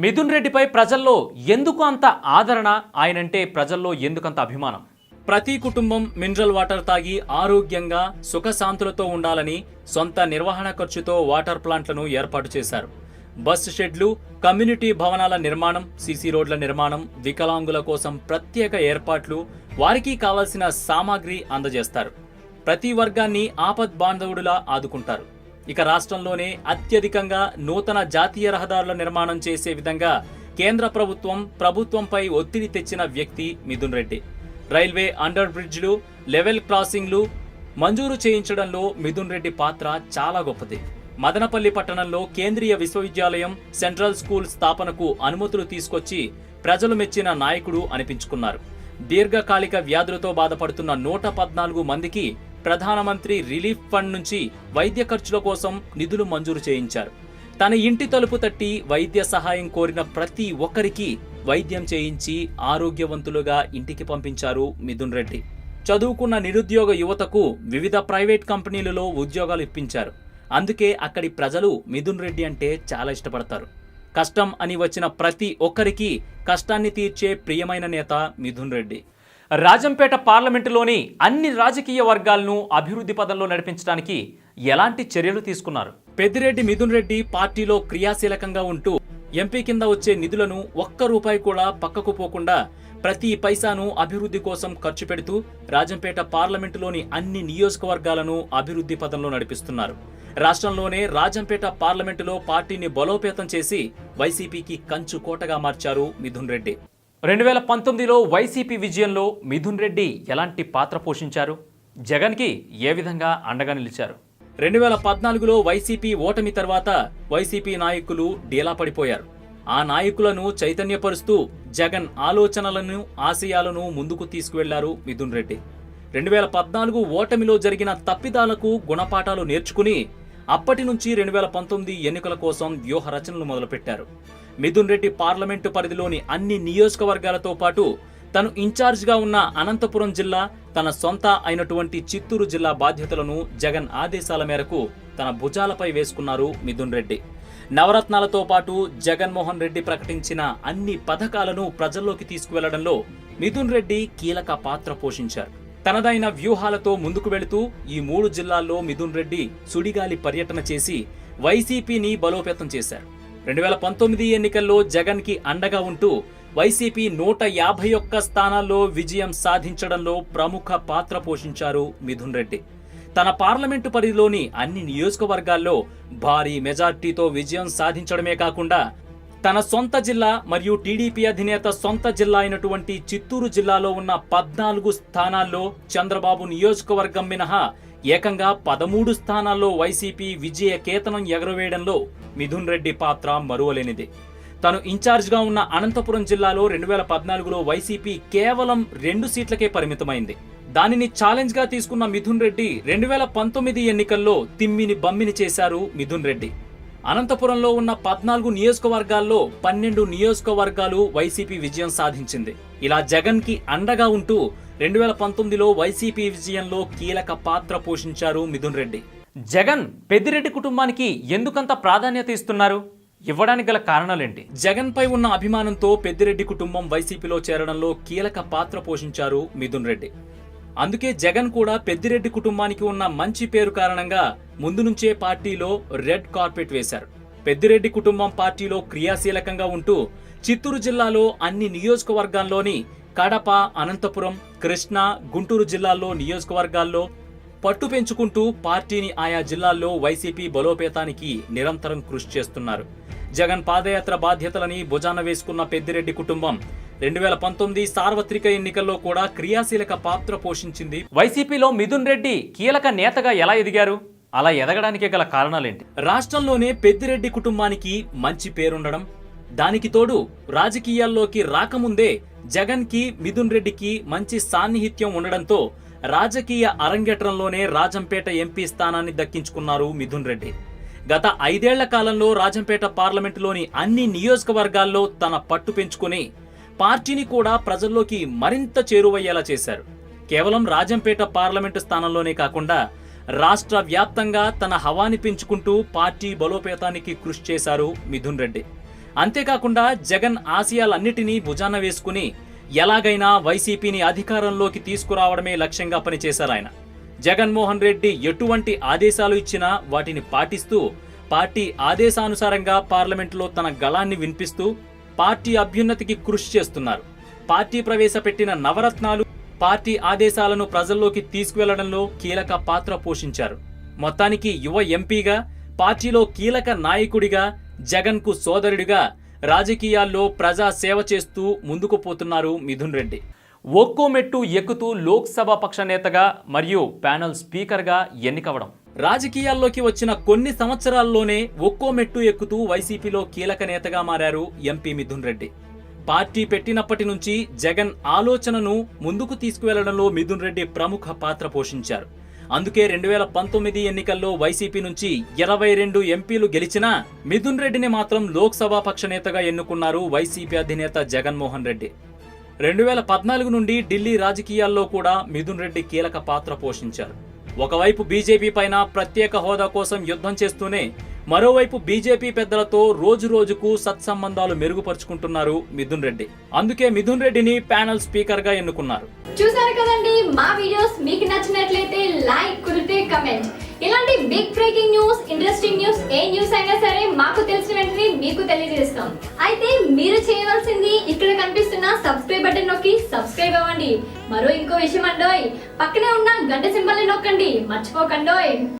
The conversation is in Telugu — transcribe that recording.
మిథున్ రెడ్డిపై ప్రజల్లో ఎందుకు అంత ఆదరణ, ఆయనంటే ప్రజల్లో ఎందుకంత అభిమానం? ప్రతి కుటుంబం మినరల్ వాటర్ తాగి ఆరోగ్యంగా సుఖశాంతులతో ఉండాలని సొంత నిర్వహణ ఖర్చుతో వాటర్ ప్లాంట్లను ఏర్పాటు చేశారు. బస్ షెడ్లు, కమ్యూనిటీ భవనాల నిర్మాణం, సీసీ రోడ్ల నిర్మాణం, వికలాంగుల కోసం ప్రత్యేక ఏర్పాట్లు, వారికి కావాల్సిన సామాగ్రి అందజేస్తారు. ప్రతి వర్గాన్ని ఆపద్బాంధవుడిలా ఆదుకుంటారు. ఇక రాష్ట్రంలోనే అత్యధికంగా నూతన జాతీయ రహదారుల నిర్మాణం చేసే విధంగా కేంద్ర ప్రభుత్వంపై ఒత్తిడి తెచ్చిన వ్యక్తి మిథున్ రెడ్డి. రైల్వే అండర్ బ్రిడ్జ్లు, లెవెల్ క్రాసింగ్లు మంజూరు చేయించడంలో మిథున్ రెడ్డి పాత్ర చాలా గొప్పది. మదనపల్లి పట్టణంలో కేంద్రీయ విశ్వవిద్యాలయం, సెంట్రల్ స్కూల్ స్థాపనకు అనుమతులు తీసుకొచ్చి ప్రజలు మెచ్చిన నాయకుడు అనిపించుకున్నారు. దీర్ఘకాలిక వ్యాధులతో బాధపడుతున్న 114 మందికి ప్రధానమంత్రి రిలీఫ్ ఫండ్ నుంచి వైద్య ఖర్చుల కోసం నిధులు మంజూరు చేయించారు. తన ఇంటి తలుపు తట్టి వైద్య సహాయం కోరిన ప్రతి ఒక్కరికి వైద్యం చేయించి ఆరోగ్యవంతులుగా ఇంటికి పంపించారు మిథున్ రెడ్డి. చదువుకున్న నిరుద్యోగ యువతకు వివిధ ప్రైవేట్ కంపెనీలలో ఉద్యోగాలు ఇప్పించారు. అందుకే అక్కడి ప్రజలు మిథున్ రెడ్డి అంటే చాలా ఇష్టపడతారు. కష్టం అని వచ్చిన ప్రతి ఒక్కరికి కష్టాన్ని తీర్చే ప్రియమైన నేత మిథున్ రెడ్డి. రాజంపేట పార్లమెంటులోని అన్ని రాజకీయ వర్గాలను అభివృద్ధి పదంలో నడిపించడానికి ఎలాంటి చర్యలు తీసుకున్నారు? పెద్దిరెడ్డి మిథున్ రెడ్డి పార్టీలో క్రియాశీలకంగా ఉంటూ ఎంపీ కింద వచ్చే నిధులను ఒక్క రూపాయి కూడా పక్కకు పోకుండా ప్రతి పైసాను అభివృద్ధి కోసం ఖర్చు పెడుతూ రాజంపేట పార్లమెంటులోని అన్ని నియోజకవర్గాలను అభివృద్ధి పదంలో నడిపిస్తున్నారు. రాష్ట్రంలోనే రాజంపేట పార్లమెంటులో పార్టీని బలోపేతం చేసి వైసీపీకి కంచు కోటగా మార్చారు మిథున్ రెడ్డి. 2019లో వైసీపీ విజయంలో మిథున్ రెడ్డి ఎలాంటి పాత్ర పోషించారు? జగన్కి ఏ విధంగా అండగా నిలిచారు? 2014లో వైసీపీ ఓటమి తర్వాత వైసీపీ నాయకులు డీలా పడిపోయారు. ఆ నాయకులను చైతన్యపరుస్తూ జగన్ ఆలోచనలను, ఆశయాలను ముందుకు తీసుకువెళ్లారు మిథున్ రెడ్డి. 2014 ఓటమిలో జరిగిన తప్పిదాలకు గుణపాఠాలు నేర్చుకుని అప్పటి నుంచి 2019 ఎన్నికల కోసం వ్యూహ రచనలు మొదలుపెట్టారు. మిథున్ రెడ్డి పార్లమెంటు పరిధిలోని అన్ని నియోజకవర్గాలతో పాటు తను ఇన్ఛార్జిగా ఉన్న అనంతపురం జిల్లా, తన సొంత అయినటువంటి చిత్తూరు జిల్లా బాధ్యతలను జగన్ ఆదేశాల మేరకు తన భుజాలపై వేసుకున్నారు మిథున్ రెడ్డి. నవరత్నాలతో పాటు జగన్మోహన్ రెడ్డి ప్రకటించిన అన్ని పథకాలను ప్రజల్లోకి తీసుకువెళ్లడంలో మిథున్ రెడ్డి కీలక పాత్ర పోషించారు. తనదైన వ్యూహాలతో ముందుకు వెళుతూ ఈ 3 జిల్లాల్లో మిథున్ రెడ్డి సుడిగాలి పర్యటన చేసి వైసీపీని బలోపేతం చేశారు. 2019 ఎన్నికల్లో జగన్ కి అండగా ఉంటూ వైసీపీ 151 స్థానాల్లో విజయం సాధించడంలో ప్రముఖ పాత్ర పోషించారు మిథున్ రెడ్డి. తన పార్లమెంటు పరిధిలోని అన్ని నియోజకవర్గాల్లో భారీ మెజార్టీతో విజయం సాధించడమే కాకుండా తన సొంత జిల్లా మరియు టీడీపీ అధినేత సొంత జిల్లా అయినటువంటి చిత్తూరు జిల్లాలో ఉన్న 14 స్థానాల్లో చంద్రబాబు నియోజకవర్గం మినహా ఏకంగా 13 స్థానాల్లో వైసీపీ విజయ కేతనం ఎగరవేయడంలో మిథున్ రెడ్డి పాత్ర మరువలేనిది. తను ఇన్ఛార్జిగా ఉన్న అనంతపురం జిల్లాలో 2014లో వైసీపీ కేవలం 2 సీట్లకే పరిమితమైంది. దానిని ఛాలెంజ్ గా తీసుకున్న మిథున్ రెడ్డి 2019 ఎన్నికల్లో తిమ్మిని బమ్మిని చేశారు మిథున్ రెడ్డి. అనంతపురంలో ఉన్న 14 నియోజకవర్గాల్లో 12 నియోజకవర్గాలు వైసీపీ విజయం సాధించింది. ఇలా జగన్ కి అండగా ఉంటూ 2019లో వైసీపీ విజయంలో కీలక పాత్ర పోషించారు మిథున్ రెడ్డి. జగన్ పెద్దిరెడ్డి కుటుంబానికి ఎందుకంత ప్రాధాన్యత ఇస్తున్నారు? ఇవ్వడానికి గల కారణాలేంటి? జగన్ పై ఉన్న అభిమానంతో పెద్దిరెడ్డి కుటుంబం వైసీపీలో చేరడంలో కీలక పాత్ర పోషించారు మిథున్ రెడ్డి. అందుకే జగన్ కూడా పెద్దిరెడ్డి కుటుంబానికి ఉన్న మంచి పేరు కారణంగా ముందు నుంచే పార్టీలో రెడ్ కార్పెట్ వేశారు. పెద్దిరెడ్డి కుటుంబం పార్టీలో క్రియాశీలకంగా ఉంటూ చిత్తూరు జిల్లాలో అన్ని నియోజకవర్గాల్లోని కడప, అనంతపురం, కృష్ణా, గుంటూరు జిల్లాల్లో నియోజకవర్గాల్లో పట్టు పెంచుకుంటూ పార్టీని ఆయా జిల్లాల్లో వైసీపీ బలోపేతానికి నిరంతరం కృషి చేస్తున్నారు. జగన్ పాదయాత్ర బాధ్యతలని భుజాన వేసుకున్న పెద్దిరెడ్డి కుటుంబం 2019 సార్వత్రిక ఎన్నికల్లో కూడా క్రియాశీలక పాత్ర పోషించింది. వైసీపీలో మిథున్ రెడ్డి కీలక నేతగా ఎలా ఎదిగారు? అలా ఎదగడానికి గల కారణాలేంటి? రాష్ట్రంలోనే పెద్దిరెడ్డి కుటుంబానికి మంచి పేరుండడం, దానికి తోడు రాజకీయాల్లోకి రాకముందే జగన్ కి మిథున్ రెడ్డికి మంచి సాన్నిహిత్యం ఉండడంతో రాజకీయ అరంగేట్రంలోనే రాజంపేట ఎంపీ స్థానాన్ని దక్కించుకున్నారు మిథున్ రెడ్డి. గత 5 ఏళ్ల కాలంలో రాజంపేట పార్లమెంటులోని అన్ని నియోజకవర్గాల్లో తన పట్టు పెంచుకుని పార్టీని కూడా ప్రజల్లోకి మరింత చేరువయ్యేలా చేశారు. కేవలం రాజంపేట పార్లమెంటు స్థానంలోనే కాకుండా రాష్ట్ర వ్యాప్తంగా తన హవాని పెంచుకుంటూ పార్టీ బలోపేతానికి కృషి చేశారు మిథున్ రెడ్డి. అంతేకాకుండా జగన్ ఆశయాలన్నిటినీ భుజాన వేసుకుని ఎలాగైనా వైసీపీని అధికారంలోకి తీసుకురావడమే లక్ష్యంగా పనిచేశారు ఆయన. జగన్మోహన్ రెడ్డి ఎటువంటి ఆదేశాలు ఇచ్చినా వాటిని పాటిస్తూ పార్టీ ఆదేశానుసారంగా పార్లమెంటులో తన గళాన్ని వినిపిస్తూ పార్టీ అభ్యున్నతికి కృషి చేస్తున్నారు. పార్టీ ప్రవేశపెట్టిన నవరత్నాలు పార్టీ ఆదేశాలను ప్రజల్లోకి తీసుకువెళ్లడంలో కీలక పాత్ర పోషించారు. మొత్తానికి యువ ఎంపీగా, పార్టీలో కీలక నాయకుడిగా, జగన్కు సోదరుడిగా రాజకీయాల్లో ప్రజా సేవ చేస్తూ ముందుకు పోతున్నారు మిథున్ రెడ్డి. ఒక్కో మెట్టు ఎక్కుతూ లోక్సభ పక్ష నేతగా మరియు ప్యానెల్ స్పీకర్గా ఎన్నికవడం. రాజకీయాల్లోకి వచ్చిన కొన్ని సంవత్సరాల్లోనే ఒక్కో మెట్టు ఎక్కుతూ వైసీపీలో కీలక నేతగా మారారు ఎంపీ మిథున్ రెడ్డి. పార్టీ పెట్టినప్పటి నుంచి జగన్ ఆలోచనను ముందుకు తీసుకువెళ్లడంలో మిథున్ రెడ్డి ప్రముఖ పాత్ర పోషించారు. అందుకే 2019 ఎన్నికల్లో వైసీపీ నుంచి 22 ఎంపీలు గెలిచినా మిథున్ రెడ్డిని మాత్రం లోక్సభ పక్ష నేతగా ఎన్నుకున్నారు వైసీపీ అధినేత జగన్మోహన్ రెడ్డి. 2014 నుండి ఢిల్లీ రాజకీయాల్లో కూడా మిథున్ రెడ్డి కీలక పాత్ర పోషించారు. ఒకవైపు బీజేపీ పైన ప్రత్యేక హోదా కోసం యుద్ధం చేస్తూనే మరోవైపు బీజేపీ పెద్దలతో రోజు రోజుకు సత్సంబంధాలు మెరుగుపరుచుకుంటున్నారు మిథున్ రెడ్డి. అందుకే మిథున్ రెడ్డిని ప్యానెల్ స్పీకర్ గా ఎన్నుకున్నారు. చూసారు కదండి, మా వీడియోస్ మీకు నచ్చినట్లయితే లైక్, కుదిరితే కమెంట్. ఇలాంటి big breaking news, interesting news, ఏ న్యూస్ అయినా సరే మాకు తెలిసిన వెంటనే మీకు తెలియజేస్తాం. అయితే మీరు చేయవలసింది ఇక్కడ కనిపిస్తున్న సబ్స్క్రైబ్ బటన్ నొక్కి సబ్స్క్రైబ్ అవ్వండి. ఇంకో విషయం అండోయ్, పక్కనే ఉన్న గంట సింబల్ ని నొక్కండి, మర్చిపోకండోయ్.